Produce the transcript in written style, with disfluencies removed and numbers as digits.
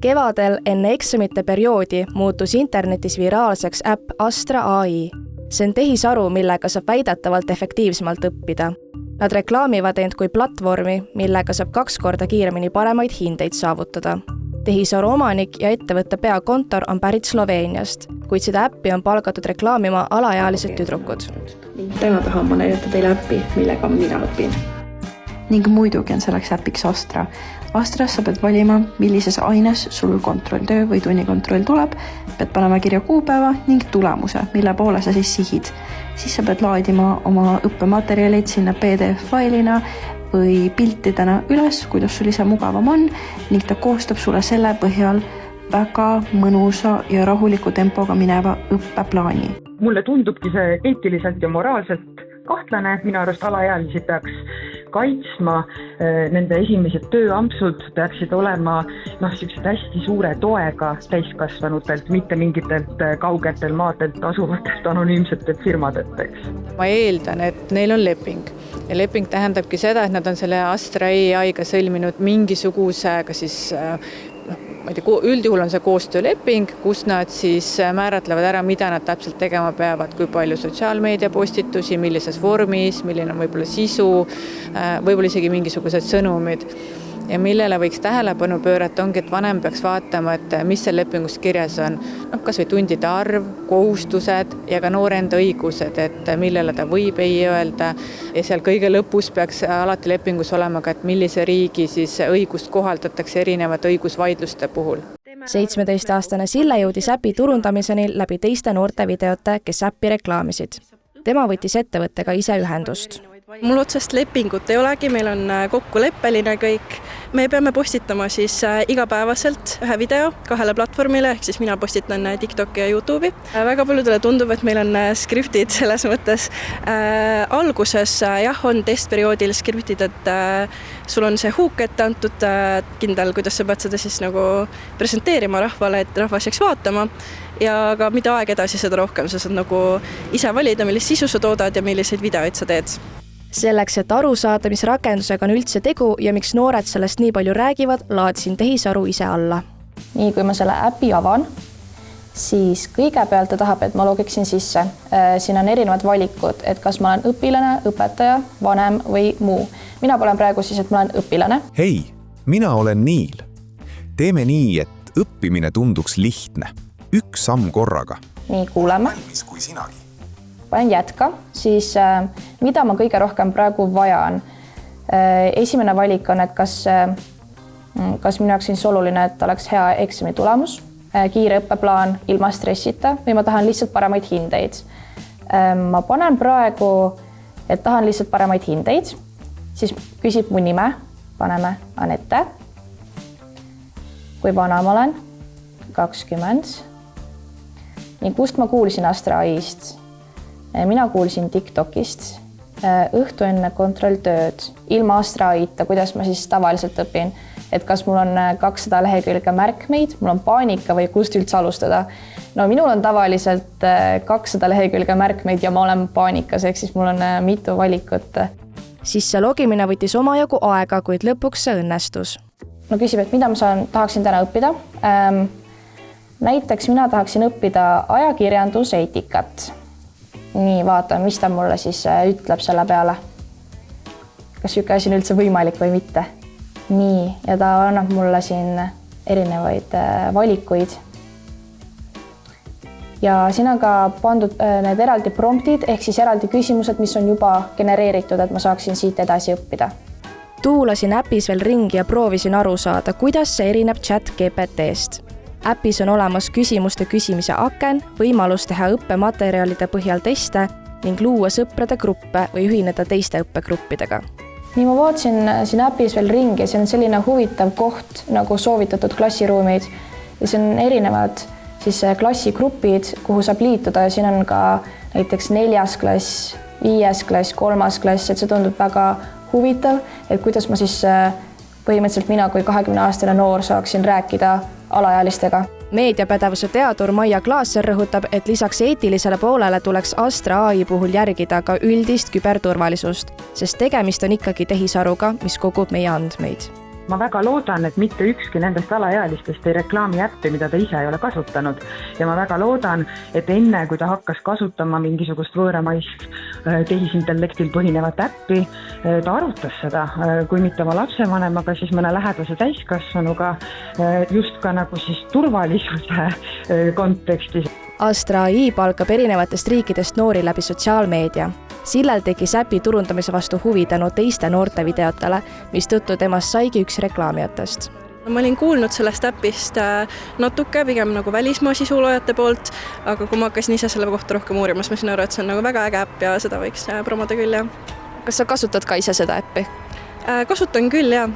Kevadel enne eksamite perioodi muutus internetis viraalseks äpp Astra AI. See on tehisaru, millega saab väidetavalt efektiivsemalt õppida. Nad reklaamivad end kui platvormi, millega saab 2 korda kiiremini paremaid hindeid saavutada. Tehisaru omanik ja ettevõtte peakontor on pärit Sloveeniast, kuid seda äppi on palgatud reklaamima alaealised tüdrukud. Täna tahan ma näidata teile äppi, millega mina õpin. Ning muidugi on selleks äpiks Astra. Astras sa pead valima, millises aines sul kontrolltöö või tunnikontroll tuleb, pead panema kirja kuupäeva ning tulemuse, mille poole sa siis sihid. Siis sa pead laadima oma õppematerjalid sinna PDF-failina või piltidena üles, kuidas sul ise mugavam on, ning ta koostab sulle selle põhjal väga mõnusa ja rahuliku tempoga mineva õppeplaani. Mulle tundubki see eetiliselt ja moraalselt kahtlane, minu arust alaealisi peaks kaitsma, nende esimesed tööampsud peaksid olema sellised hästi suure toega täiskasvanutelt, mitte mingitelt kaugetel maadelt asuvatelt anonüümsetelt firmadelt, eks. Ma eeldan, et neil on leping. Ja leping tähendabki seda, et nad on selle Astra AI-ga sõlminud mingisuguse, üldjuhul on see koostööleping, kus nad siis määratlevad ära, mida nad täpselt tegema peavad, kui palju sotsiaalmeedia postitusi, millises vormis, milline on võib-olla sisu, võib-olla isegi mingisugused sõnumid. Ja millele võiks tähelepanu pöörata ongi, et vanem peaks vaatama, et mis seal lepingus kirjas on. Kas või tundide arv, kohustused ja ka noore enda õigused, et millele ta võib ei öelda. Ja seal kõige lõpus peaks alati lepingus olema ka, et millise riigi siis õigust kohaldatakse erinevate õigusvaidluste puhul. 17-aastane Sille jõudis äpi turundamiseni läbi teiste noorte videote, kes äppi reklaamisid. Tema võttis ettevõttega ise ühendust. Mul otsest lepingut ei olegi, meil on kokkuleppeline kõik. Me peame postitama siis igapäevaselt ühe video 2 platvormile, ehk siis mina postitan TikToki ja YouTube'i. Väga paljudele tundub, et meil on skriptid selles mõttes. Alguses on testperioodil skriptid, et sul on see huuk ette antud kindel, kuidas sa pead seda siis nagu presenteerima rahvale, et rahvas jääks vaatama. Ja ka mida aeg edasi, seda rohkem sa saad nagu ise valida, millist sisu sa toodad ja milliseid videoid sa teed. Selleks, et aru saada, mis rakendusega on üldse tegu ja miks noored sellest nii palju räägivad, laadsin tehisaru ise alla. Nii, kui ma selle äpi avan, siis kõigepealt ta tahab, et ma logiksin sisse. Siin on erinevad valikud, et kas ma olen õpilane, õpetaja, vanem või muu. Mina olen praegu siis, et ma olen õpilane. Hei, mina olen Niil. Teeme nii, et õppimine tunduks lihtne. 1 samm korraga. Nii, kuuleme. Valmis kui sinagi. Panen jätka, siis mida ma kõige rohkem praegu vajan. Esimene valik on, et kas minu jaoks on oluline, et oleks hea eksami tulemus, kiire õppeplaan ilma stressita või ma tahan lihtsalt paremaid hindeid. Ma panen praegu, et tahan lihtsalt paremaid hindeid, siis küsib mu nime, paneme Anette. Kui vana ma olen? 20. Nii, kust ma kuulsin Astra AI-st? Mina kuulsin TikTokist õhtu enne kontrolltööd ilma Astra AI-ta, kuidas ma siis tavaliselt õpin, et kas mul on 200 lehekülge märkmeid, mul on paanika või kust üldse alustada. No minul on tavaliselt 200 lehekülge märkmeid ja ma olen paanikas, ehk siis mul on mitu valikut. Sisse logimine võttis omajagu aega, kuid lõpuks see õnnestus. No küsib, et mida ma tahaksin täna õppida. Näiteks mina tahaksin õppida ajakirjanduseetikat. Nii, vaatame, mis ta mulle siis ütleb selle peale. Kas siuke asi on üldse võimalik või mitte. Nii, ja ta annab mulle siin erinevaid valikuid. Ja siin on ka pandud need eraldi promptid, ehk siis eraldi küsimused, mis on juba genereeritud, et ma saaksin siit edasi õppida. Tuulasin äpis veel ringi ja proovisin aru saada, kuidas see erineb ChatGPT-st. Äpis on olemas küsimuste küsimise aken, võimalus teha õppematerjalide põhjal teste ning luua sõprade gruppe või ühineda teiste õppegruppidega. Nii, ma vaatasin siin äpis veel ringi, see on selline huvitav koht nagu soovitatud klassiruumid ja see on erinevad siis klassigrupid, kuhu saab liituda ja siin on ka näiteks 4. klass, 5. klass, 3. klass, et see tundub väga huvitav, et kuidas ma siis põhimõtteliselt mina kui 20-aastane noor saaksin rääkida alaealistega. Meediapädevuse teadur Maia Klaasser rõhutab, et lisaks eetilisele poolele tuleks Astra AI puhul järgida ka üldist küberturvalisust, sest tegemist on ikkagi tehisaruga, mis kogub meie andmeid. ma väga loodan, et mitte ükski nendest alaealistest ei reklaami äppi, mida ta ise ei ole kasutanud. Ja ma väga loodan, et enne, kui ta hakkas kasutama mingisugust võõramaist tehisintellektil põhinevat äppi, ta arutas seda, kui mitte oma lapsevanemaga, siis mõne lähedase täiskasvanuga, just ka nagu siis turvalisuse kontekstis. Astra AI palkab erinevatest riikidest noori läbi sotsiaalmeedia. Sillel tegi äpi turundamise vastu huvi tänu teiste noorte videotele, mis tõttu temast saigi üks reklaamijatest. Ma olin kuulnud sellest äpist natuke, pigem nagu välismaa sisuloojate poolt, aga kui ma hakkasin ise selle kohta rohkem uurima, siis ma sain aru, et see on nagu väga äge äpp ja seda võiks promoda küll, jah. Kas sa kasutad ka ise seda äppi? Kasutan küll, jah.